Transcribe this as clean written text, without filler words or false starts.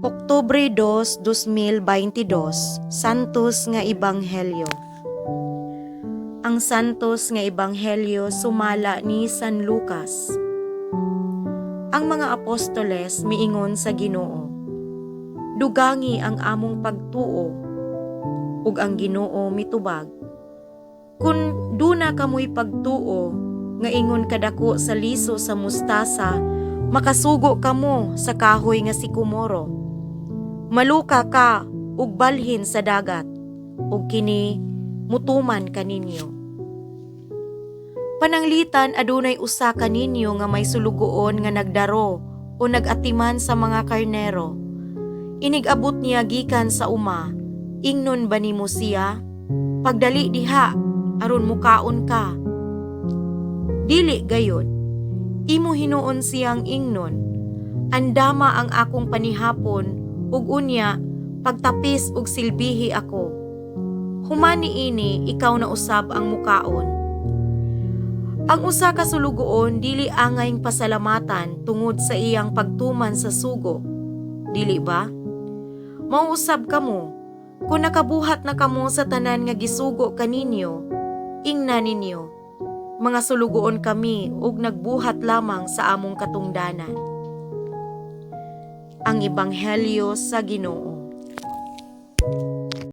Oktubre 2, 2022, Santos nga Ebanghelyo. Ang Santos nga Ebanghelyo sumala ni San Lucas. Ang mga apostoles miingon sa Ginoo, dugangi ang among pagtuo, ug ang Ginoo mitubag. Kun duna kamoy pagtuo, nga ingon kadako sa liso sa mustasa, makasugo kamo sa kahoy nga sikomoro. Maluka ka ug balhin sa dagat, ug kini mutuman kaninyo. Pananglitan adunay usa kaninyo nga may sulugoon nga nagdaro o nagatiman sa mga karnero. Inigabot niya gikan sa uma, ingnon ba nimo siya? Pagdali diha, aron mukaon ka. Dili gayod, imo hinuon siyang ingnon, andama ang akong panihapon, ug unya pagtapis ug silbihi ako. Humani ini ikaw na usab ang mukaon. Ang usa ka sulugoon dili angayng pasalamatan tungod sa iyang pagtuman sa sugo. Dili ba? Mauusab kamo, kung nakabuhat na kamo sa tanan nga gisugo kaninyo, ingna ninyo, mga sulugoon kami ug nagbuhat lamang sa among katungdanan. Ang Ebanghelyo sa Ginoo.